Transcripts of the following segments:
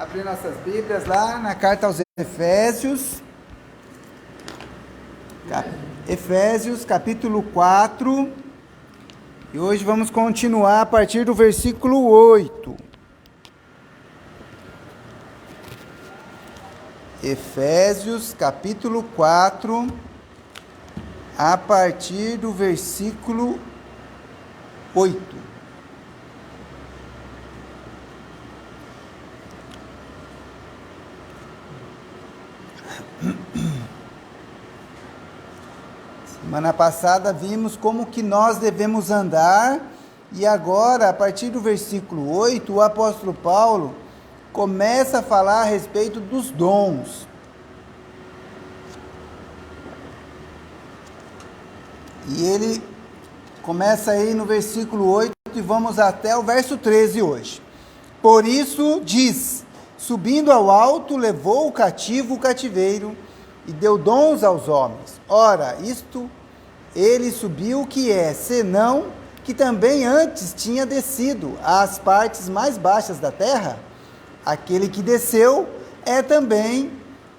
abrir nossas Bíblias lá na carta aos Efésios. Efésios, capítulo 4. E hoje vamos continuar a partir do versículo 8. Efésios, capítulo 4, a partir do versículo 8. Semana passada vimos como que nós devemos andar, e agora, a partir do versículo 8, o apóstolo Paulo começa a falar a respeito dos dons. E ele começa aí no versículo 8 e vamos até o verso 13 hoje. Por isso diz: subindo ao alto, levou o cativo o cativeiro e deu dons aos homens. Ora, isto ele subiu que é, senão que também antes tinha descido às partes mais baixas da terra. Aquele que desceu é também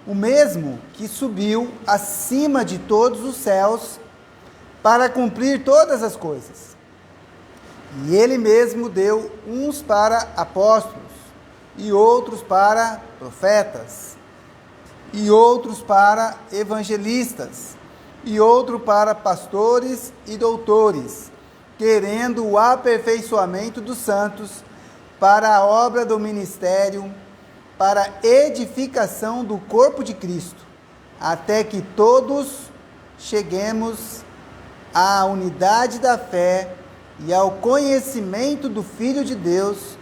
o mesmo que subiu acima de todos os céus para cumprir todas as coisas. E ele mesmo deu uns para apóstolos, e outros para profetas, e outros para evangelistas, e outro para pastores e doutores, querendo o aperfeiçoamento dos santos, para a obra do ministério, para a edificação do corpo de Cristo, até que todos cheguemos à unidade da fé e ao conhecimento do Filho de Deus,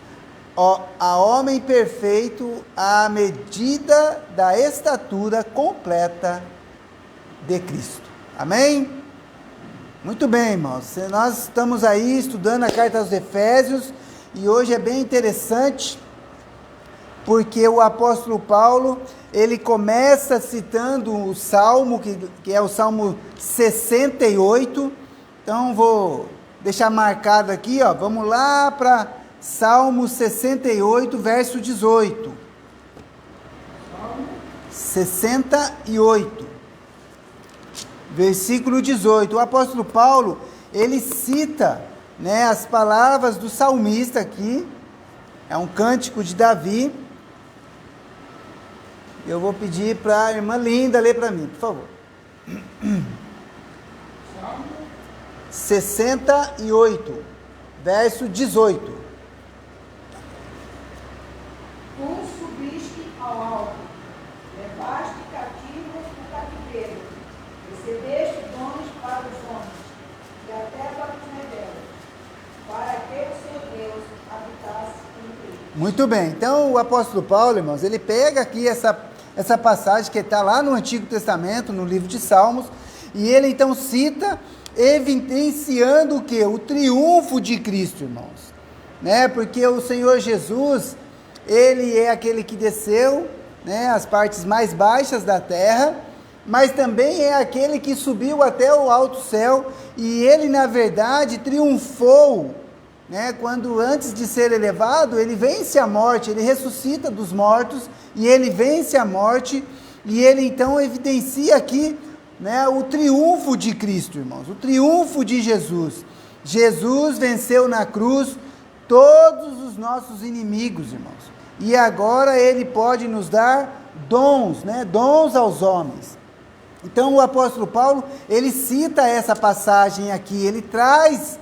a homem perfeito, à medida da estatura completa de Cristo. Amém? Muito bem, irmãos. Nós estamos aí estudando a carta aos Efésios, e hoje é bem interessante, porque o apóstolo Paulo, ele começa citando o Salmo, que é o Salmo 68. Então, vou deixar marcado aqui, vamos lá para Salmo 68, verso 18. 68, versículo 18. O apóstolo Paulo, ele cita, as palavras do salmista aqui. É um cântico de Davi. Eu vou pedir para a irmã Linda ler para mim, por favor. 68, verso 18. Tu subiste ao alto, levaste cativo o cativeiro, recebeste dons para os homens, e até para os rebeldes, para que o seu Deus habitasse entre eles. Muito bem, então o apóstolo Paulo, irmãos, ele pega aqui essa passagem que está lá no Antigo Testamento, no livro de Salmos, e ele então cita, evidenciando o quê? O triunfo de Cristo, irmãos, porque o Senhor Jesus, ele é aquele que desceu, as partes mais baixas da terra, mas também é aquele que subiu até o alto céu, e ele na verdade triunfou, quando antes de ser elevado, ele vence a morte, ele ressuscita dos mortos, e ele vence a morte, e ele então evidencia aqui, o triunfo de Cristo, irmãos, o triunfo de Jesus. Jesus venceu na cruz todos os nossos inimigos, irmãos, e agora ele pode nos dar dons, dons aos homens. Então o apóstolo Paulo, ele cita essa passagem aqui, ele traz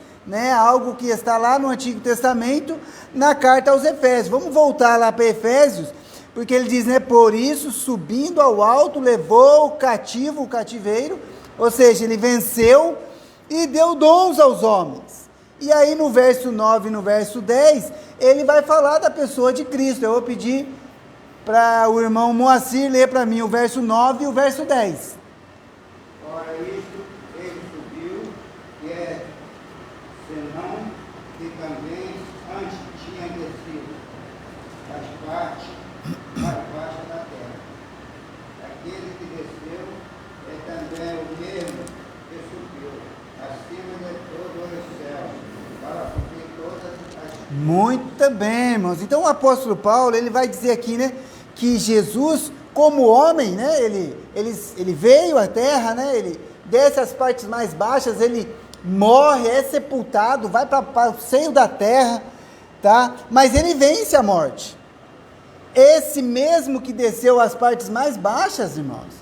algo que está lá no Antigo Testamento, na carta aos Efésios. Vamos voltar lá para Efésios, porque ele diz, por isso, subindo ao alto, levou o cativo o cativeiro, ou seja, ele venceu e deu dons aos homens. E aí no verso 9 e no verso 10, ele vai falar da pessoa de Cristo. Eu vou pedir para o irmão Moacir ler para mim o verso 9 e o verso 10. Ora, isto ele subiu, que é, senão que também antes tinha descido das partes mais baixas da terra. Aquele que desceu é também o mesmo que subiu acima de todos os céus, para cumprir todas as Muito bem, irmãos. Então o apóstolo Paulo, ele vai dizer aqui, né, que Jesus, como homem, né, ele veio à terra, né, ele desce às partes mais baixas, ele morre, é sepultado, vai para o seio da terra, tá? Mas ele vence a morte. Esse mesmo que desceu às partes mais baixas, irmãos,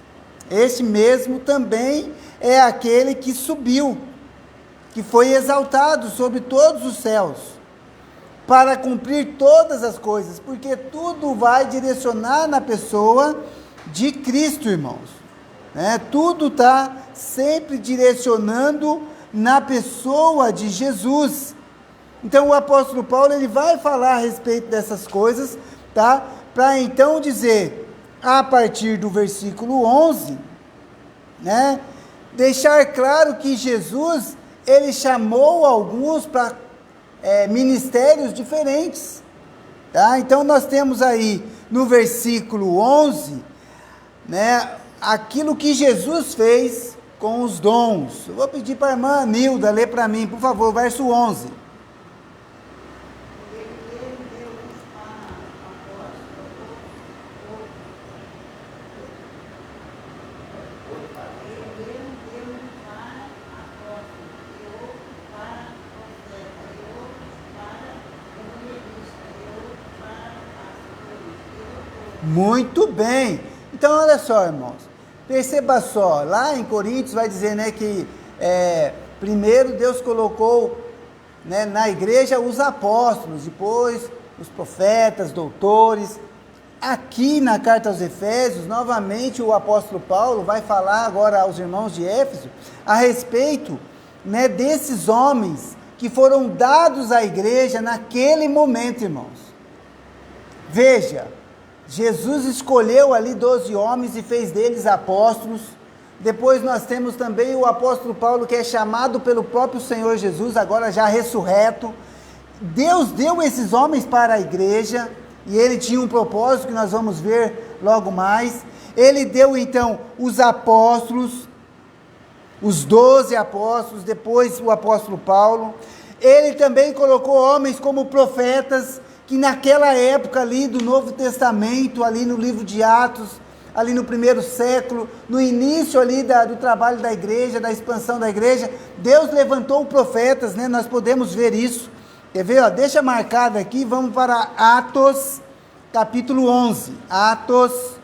esse mesmo também é aquele que subiu, que foi exaltado sobre todos os céus, para cumprir todas as coisas, porque tudo vai direcionar na pessoa de Cristo, irmãos, né? Tudo está sempre direcionando na pessoa de Jesus. Então o apóstolo Paulo, ele vai falar a respeito dessas coisas, tá? Para então dizer, a partir do versículo 11, né? Deixar claro que Jesus, ele chamou alguns para ministérios diferentes, tá? Então nós temos aí no versículo 11, né, aquilo que Jesus fez com os dons. Eu vou pedir para a irmã Nilda ler para mim, por favor, verso 11. Muito bem. Então, olha só, irmãos. Perceba só, lá em Coríntios vai dizer, né, que primeiro Deus colocou, né, na igreja os apóstolos, depois os profetas, doutores. Aqui na carta aos Efésios, novamente o apóstolo Paulo vai falar agora aos irmãos de Éfeso a respeito, né, desses homens que foram dados à igreja naquele momento, irmãos. Veja, Jesus escolheu ali 12 homens e fez deles apóstolos. Depois nós temos também o apóstolo Paulo, que é chamado pelo próprio Senhor Jesus, agora já ressurreto. Deus deu esses homens para a igreja, e ele tinha um propósito que nós vamos ver logo mais. Ele deu então os apóstolos, os 12 apóstolos, depois o apóstolo Paulo. Ele também colocou homens como profetas, que naquela época ali do Novo Testamento, ali no livro de Atos, ali no primeiro século, no início ali do trabalho da igreja, da expansão da igreja, Deus levantou profetas, né? Nós podemos ver isso. Quer ver? Ó, deixa marcado aqui, vamos para Atos, capítulo 11. Atos,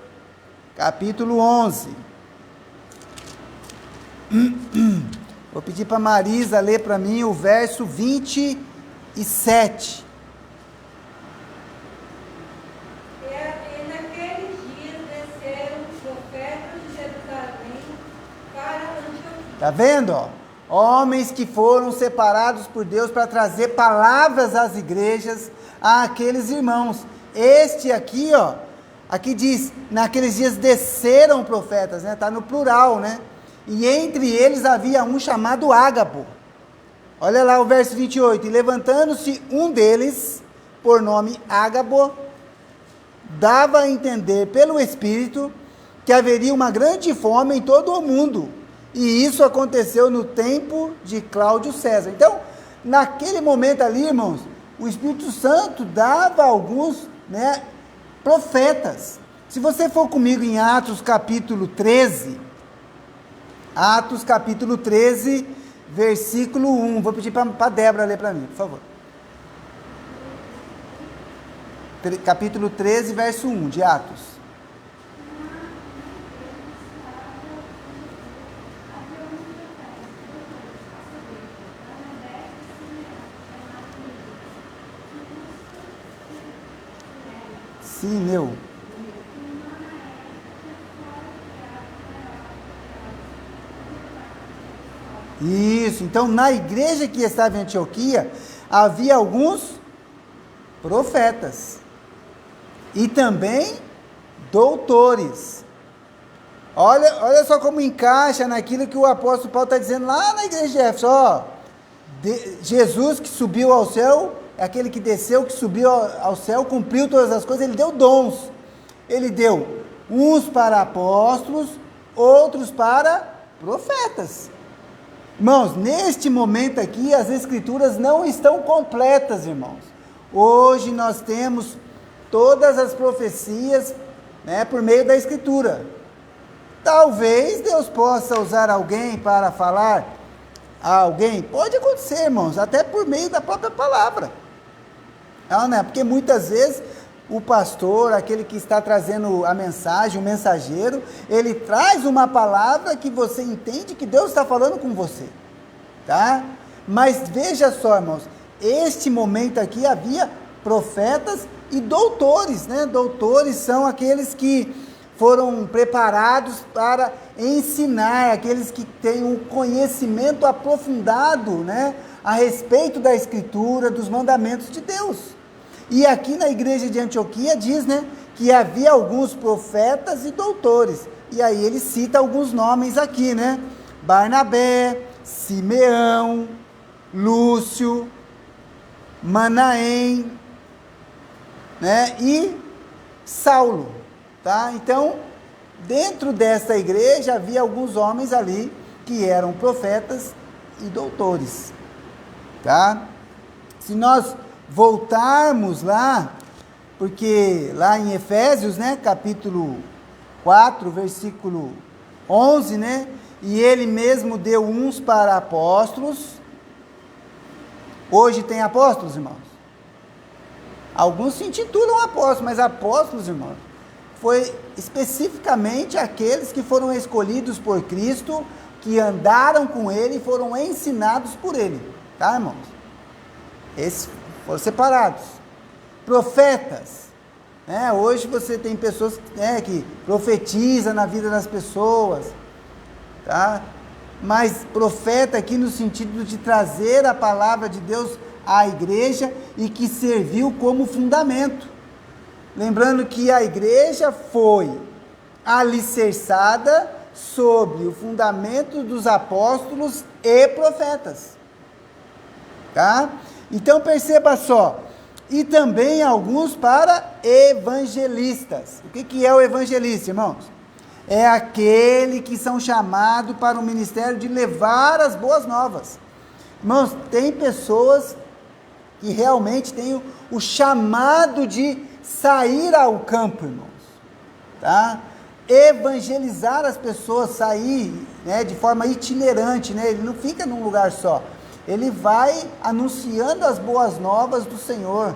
capítulo 11. Vou pedir para Marisa ler para mim o verso 27. Está vendo? Ó? Homens que foram separados por Deus para trazer palavras às igrejas, àqueles irmãos. Este aqui, ó, aqui diz, naqueles dias desceram profetas, né? Está no plural, né? E entre eles havia um chamado Ágabo. Olha lá o verso 28. E levantando-se um deles, por nome Ágabo, dava a entender pelo Espírito que haveria uma grande fome em todo o mundo. E isso aconteceu no tempo de Cláudio César. Então, naquele momento ali, irmãos, o Espírito Santo dava alguns, né, profetas. Se você for comigo em Atos capítulo 13, Atos capítulo 13, versículo 1. Vou pedir para a Débora ler para mim, por favor. Capítulo 13, verso 1 de Atos. Sim, meu. Isso, então na igreja que estava em Antioquia, havia alguns profetas e também doutores. Olha só como encaixa naquilo que o apóstolo Paulo está dizendo lá na igreja de Éfeso. Jesus que subiu ao céu, é aquele que desceu, que subiu ao céu, cumpriu todas as coisas, ele deu dons. Ele deu uns para apóstolos, outros para profetas. Irmãos, neste momento aqui, as escrituras não estão completas, irmãos. Hoje nós temos todas as profecias, né, por meio da Escritura. Talvez Deus possa usar alguém para falar a alguém. Pode acontecer, irmãos, até por meio da própria palavra. Não, né? Porque muitas vezes o pastor, aquele que está trazendo a mensagem, o mensageiro, ele traz uma palavra que você entende que Deus está falando com você, tá? Mas veja só, irmãos, este momento aqui havia profetas e doutores, né? Doutores são aqueles que foram preparados para ensinar, aqueles que têm um conhecimento aprofundado, né, a respeito da Escritura, dos mandamentos de Deus. E aqui na igreja de Antioquia diz, né, que havia alguns profetas e doutores. E aí ele cita alguns nomes aqui, né? Barnabé, Simeão, Lúcio, Manaém, né, e Saulo, tá? Então, dentro desta igreja havia alguns homens ali que eram profetas e doutores, tá? Se nós voltarmos lá, porque lá em Efésios, né, capítulo 4, versículo 11, né, e ele mesmo deu uns para apóstolos. Hoje tem apóstolos, irmãos? Alguns se intitulam apóstolos, mas apóstolos, irmãos, foi especificamente aqueles que foram escolhidos por Cristo, que andaram com Ele e foram ensinados por Ele, tá, irmãos? Esses foram separados. Profetas, né? Hoje você tem pessoas, né, que profetizam na vida das pessoas, tá? Mas profeta aqui no sentido de trazer a palavra de Deus à igreja e que serviu como fundamento. Lembrando que a igreja foi alicerçada sobre o fundamento dos apóstolos e profetas, tá? Então perceba só, e também alguns para evangelistas. O que é o evangelista, irmãos? É aquele que são chamados para o ministério de levar as boas novas. Irmãos, tem pessoas que realmente têm o chamado de sair ao campo, irmãos, tá? Evangelizar as pessoas, sair, né, de forma itinerante, né? Ele não fica num lugar só, ele vai anunciando as boas novas do Senhor,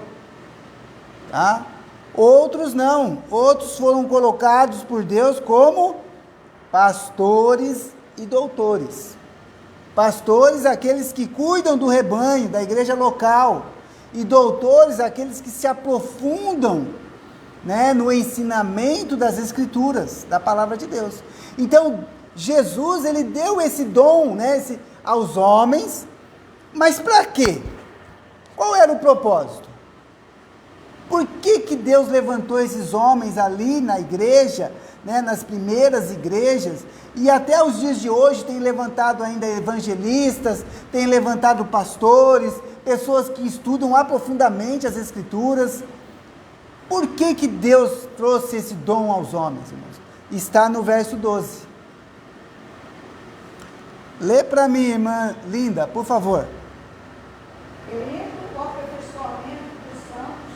tá? Outros não, outros foram colocados por Deus como pastores e doutores. Pastores, aqueles que cuidam do rebanho, da igreja local, e doutores, aqueles que se aprofundam, né, no ensinamento das Escrituras, da palavra de Deus. Então, Jesus, ele deu esse dom, né, aos homens, mas para quê? Qual era o propósito? Por que Deus levantou esses homens ali na igreja, né, nas primeiras igrejas, e até os dias de hoje tem levantado ainda evangelistas, tem levantado pastores, pessoas que estudam aprofundadamente as Escrituras? Por que Deus trouxe esse dom aos homens, irmãos? Está no verso 12. Lê para mim, irmã Linda, por favor. Querendo o aperfeiçoamento dos santos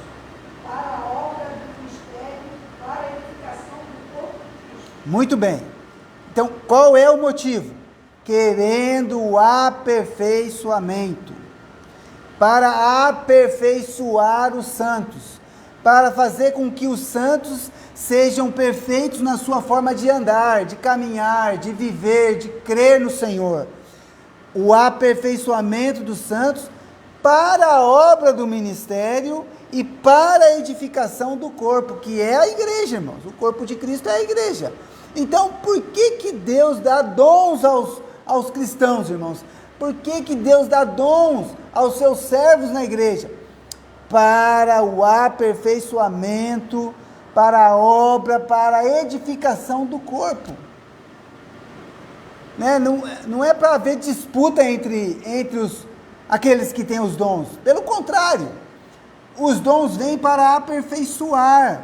para a obra do ministério, para a edificação do corpo de Cristo. Muito bem. Então, qual é o motivo? Querendo o aperfeiçoamento. Para aperfeiçoar os santos. Para fazer com que os santos sejam perfeitos na sua forma de andar, de caminhar, de viver, de crer no Senhor. O aperfeiçoamento dos santos para a obra do ministério e para a edificação do corpo, que é a igreja, irmãos. O corpo de Cristo é a igreja. Então, por que Deus dá dons aos cristãos, irmãos? Por que Deus dá dons aos seus servos na igreja? Para o aperfeiçoamento, para a obra, para a edificação do corpo. Né? Não é para haver disputa entre aqueles que têm os dons. Pelo contrário, os dons vêm para aperfeiçoar.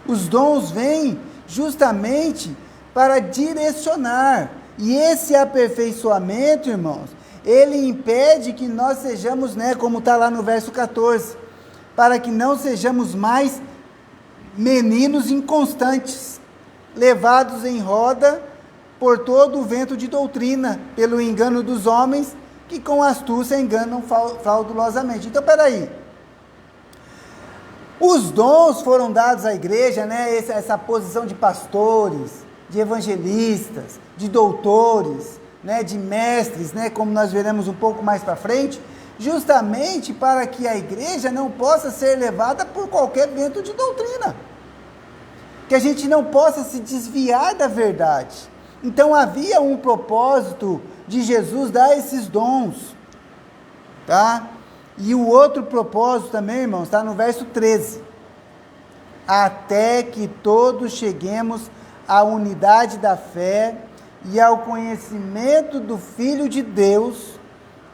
Os dons vêm justamente para direcionar. E esse aperfeiçoamento, irmãos, ele impede que nós sejamos, como está lá no verso 14, para que não sejamos mais meninos inconstantes, levados em roda por todo o vento de doutrina, pelo engano dos homens, que com astúcia enganam fraudulosamente. Então, peraí, os dons foram dados à igreja, essa posição de pastores, de evangelistas, de doutores, de mestres, como nós veremos um pouco mais para frente, justamente para que a igreja não possa ser levada por qualquer vento de doutrina, que a gente não possa se desviar da verdade. Então havia um propósito de Jesus dar esses dons, tá? E o outro propósito também, irmãos, está no verso 13, até que todos cheguemos à unidade da fé e ao conhecimento do Filho de Deus,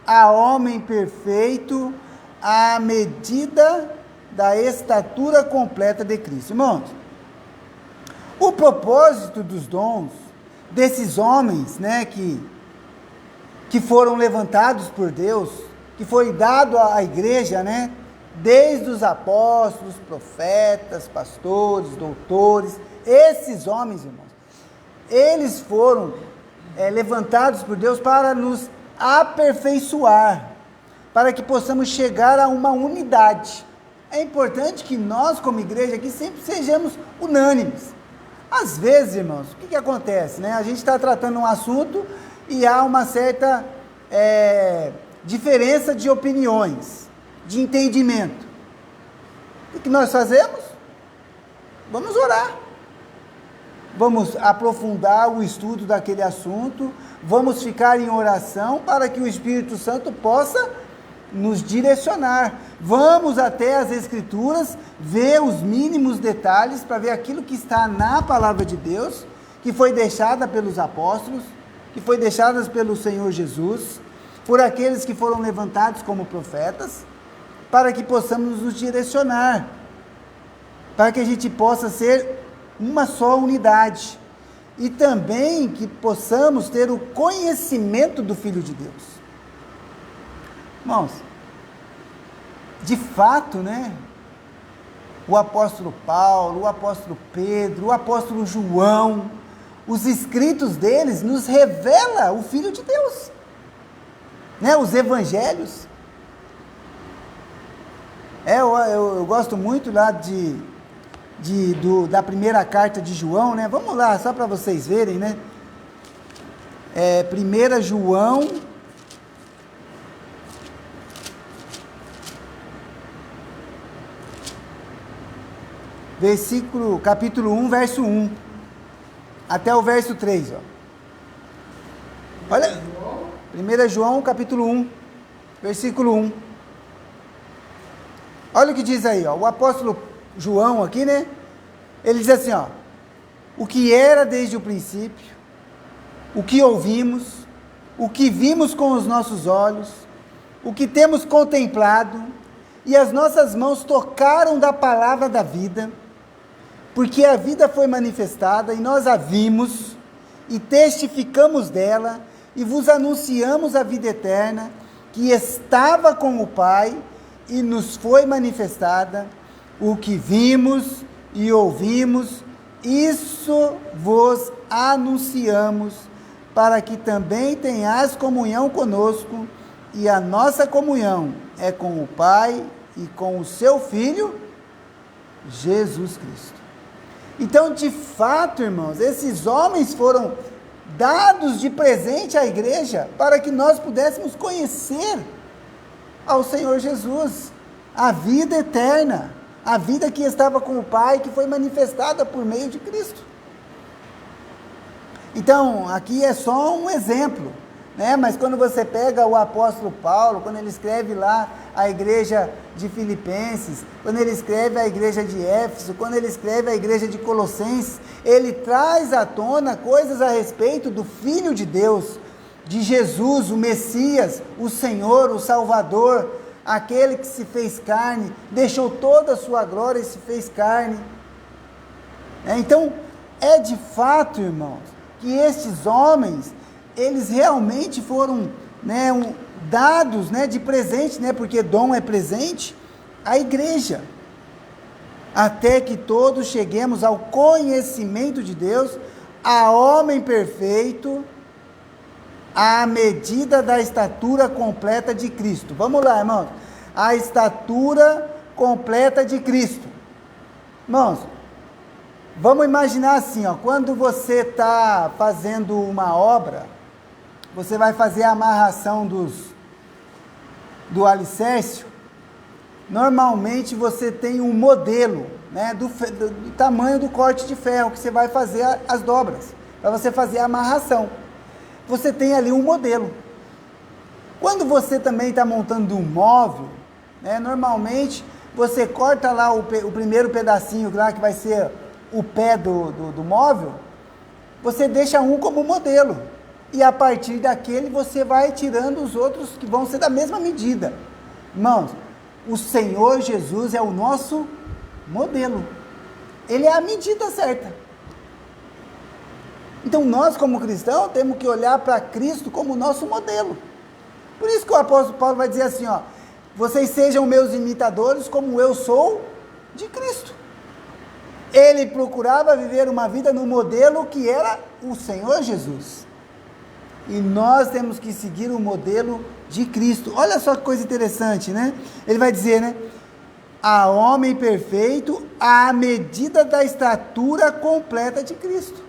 a homem perfeito, à medida da estatura completa de Cristo. Irmãos, o propósito dos dons, desses homens, que foram levantados por Deus, que foi dado à igreja, desde os apóstolos, profetas, pastores, doutores, esses homens, irmãos, eles foram levantados por Deus para nos aperfeiçoar, para que possamos chegar a uma unidade. É importante que nós, como igreja aqui, sempre sejamos unânimes. Às vezes, irmãos, o que acontece? A gente está tratando um assunto e há uma certa diferença de opiniões, de entendimento. O que nós fazemos? Vamos orar. Vamos aprofundar o estudo daquele assunto, vamos ficar em oração para que o Espírito Santo possa nos direcionar. Vamos até as Escrituras, ver os mínimos detalhes, para ver aquilo que está na Palavra de Deus, que foi deixada pelos apóstolos, que foi deixada pelo Senhor Jesus, por aqueles que foram levantados como profetas, para que possamos nos direcionar, para que a gente possa ser uma só unidade, e também que possamos ter o conhecimento do Filho de Deus. Irmãos, de fato, o apóstolo Paulo, o apóstolo Pedro, o apóstolo João, os escritos deles nos revela o Filho de Deus, os evangelhos. Eu gosto muito lá da primeira carta de João, vamos lá, só para vocês verem, 1 João, capítulo 1, verso 1, até o verso 3, olha, 1 João, capítulo 1, versículo 1, olha o que diz aí, o apóstolo João aqui, ele diz assim, o que era desde o princípio, o que ouvimos, o que vimos com os nossos olhos, o que temos contemplado, e as nossas mãos tocaram da palavra da vida, porque a vida foi manifestada, e nós a vimos, e testificamos dela, e vos anunciamos a vida eterna, que estava com o Pai, e nos foi manifestada. O que vimos e ouvimos, isso vos anunciamos, para que também tenhais comunhão conosco, e a nossa comunhão é com o Pai e com o seu Filho, Jesus Cristo. Então, de fato, irmãos, esses homens foram dados de presente à igreja, para que nós pudéssemos conhecer ao Senhor Jesus, a vida eterna, a vida que estava com o Pai, que foi manifestada por meio de Cristo. Então, aqui é só um exemplo, mas quando você pega o apóstolo Paulo, quando ele escreve lá a igreja de Filipenses, quando ele escreve a igreja de Éfeso, quando ele escreve a igreja de Colossenses, ele traz à tona coisas a respeito do Filho de Deus, de Jesus, o Messias, o Senhor, o Salvador, aquele que se fez carne, deixou toda a sua glória e se fez carne. Então, é de fato, irmãos, que estes homens, eles realmente foram né, dados, né, de presente, né, porque dom é presente, à igreja, até que todos cheguemos ao conhecimento de Deus, a homem perfeito, à medida da estatura completa de Cristo. Vamos lá, irmãos. A estatura completa de Cristo. Irmãos, vamos imaginar assim, ó, quando você está fazendo uma obra, você vai fazer a amarração do alicerce. Normalmente você tem um modelo, né, do tamanho do corte de ferro que você vai fazer as dobras, para você fazer a amarração. Você tem ali um modelo. Quando você também está montando um móvel, né, normalmente você corta lá o primeiro pedacinho lá que vai ser o pé do móvel, você deixa um como modelo, e a partir daquele você vai tirando os outros que vão ser da mesma medida. Irmãos, o Senhor Jesus é o nosso modelo, Ele é a medida certa. Então nós como cristãos temos que olhar para Cristo como nosso modelo. Por isso que o apóstolo Paulo vai dizer assim, ó, vocês sejam meus imitadores como eu sou de Cristo. Ele procurava viver uma vida no modelo que era o Senhor Jesus. E nós temos que seguir o modelo de Cristo. Olha só que coisa interessante, né? Ele vai dizer, né? A homem perfeito à medida da estatura completa de Cristo.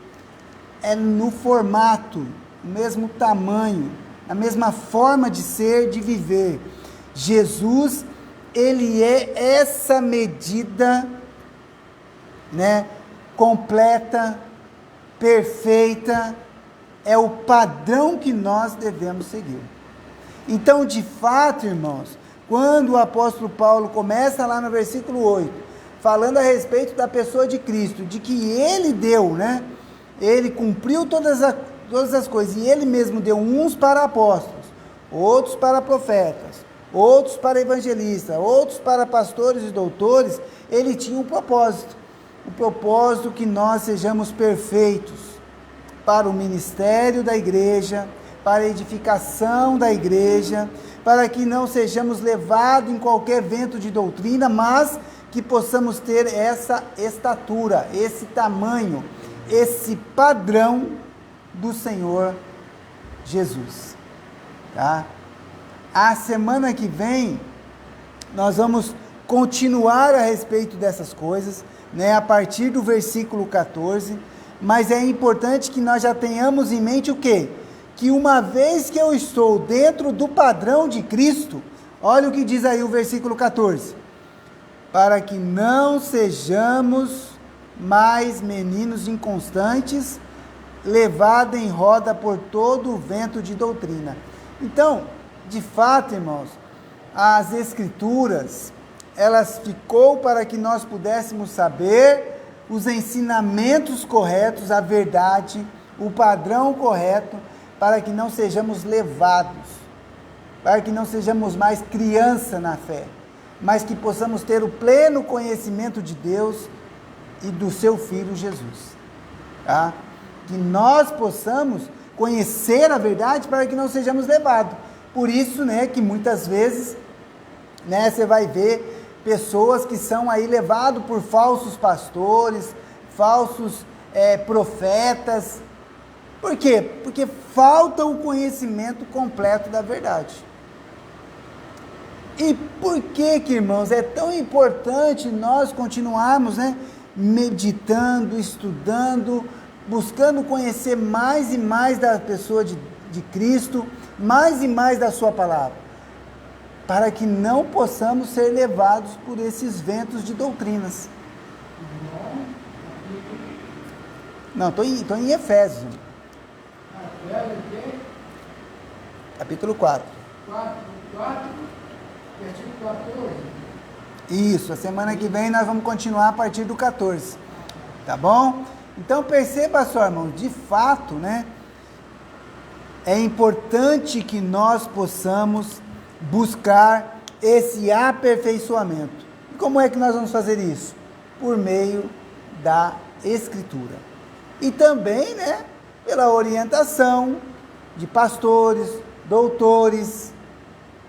É no formato, no mesmo tamanho, a mesma forma de ser, de viver. Jesus, Ele é essa medida, né, completa, perfeita, é o padrão que nós devemos seguir. Então, de fato, irmãos, quando o apóstolo Paulo começa lá no versículo 8, falando a respeito da pessoa de Cristo, de que Ele deu, né, Ele cumpriu todas as coisas, e Ele mesmo deu uns para apóstolos, outros para profetas, outros para evangelistas, outros para pastores e doutores. Ele tinha um propósito, o propósito que nós sejamos perfeitos para o ministério da igreja, para a edificação da igreja, para que não sejamos levados em qualquer vento de doutrina, mas que possamos ter essa estatura, esse tamanho, esse padrão do Senhor Jesus, tá? A semana que vem, nós vamos continuar a respeito dessas coisas, né, a partir do versículo 14, mas é importante que nós já tenhamos em mente o quê? Que uma vez que eu estou dentro do padrão de Cristo, olha o que diz aí o versículo 14, para que não sejamos mais meninos inconstantes, levados em roda por todo o vento de doutrina. Então, de fato, irmãos, as Escrituras, elas ficou para que nós pudéssemos saber os ensinamentos corretos, a verdade, o padrão correto, para que não sejamos levados, para que não sejamos mais criança na fé, mas que possamos ter o pleno conhecimento de Deus e do seu Filho Jesus, tá? Que nós possamos conhecer a verdade para que não sejamos levados. Por isso, né, que muitas vezes, né, você vai ver pessoas que são aí levados por falsos pastores, falsos profetas. Por quê? Porque falta o conhecimento completo da verdade. E por que, irmãos, é tão importante nós continuarmos, né, meditando, estudando, buscando conhecer mais e mais da pessoa de Cristo, mais e mais da sua palavra, para que não possamos ser levados por esses ventos de doutrinas. Não, estou em Efésios. Capítulo 4. 4, versículo 14. Isso, a semana que vem nós vamos continuar a partir do 14. Tá bom? Então perceba só, irmão, de fato, né? É importante que nós possamos buscar esse aperfeiçoamento. E como é que nós vamos fazer isso? Por meio da Escritura. E também, né, pela orientação de pastores, doutores,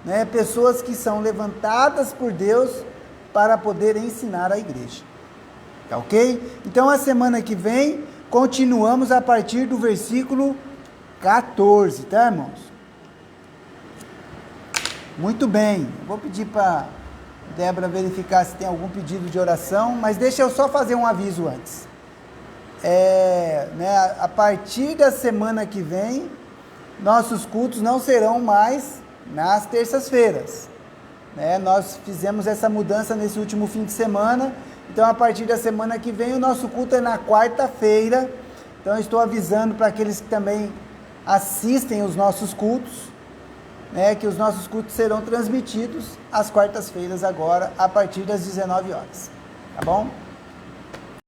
né, pessoas que são levantadas por Deus para poder ensinar a igreja. Tá ok? Então, a semana que vem, continuamos a partir do versículo 14, tá, irmãos? Muito bem. Vou pedir para Débora verificar se tem algum pedido de oração, mas deixa eu só fazer um aviso antes. A partir da semana que vem, nossos cultos não serão mais nas terças-feiras. Nós fizemos essa mudança nesse último fim de semana, então a partir da semana que vem o nosso culto é na quarta-feira. Então eu estou avisando para aqueles que também assistem os nossos cultos, que os nossos cultos serão transmitidos às quartas-feiras agora, a partir das 19 horas. Tá bom?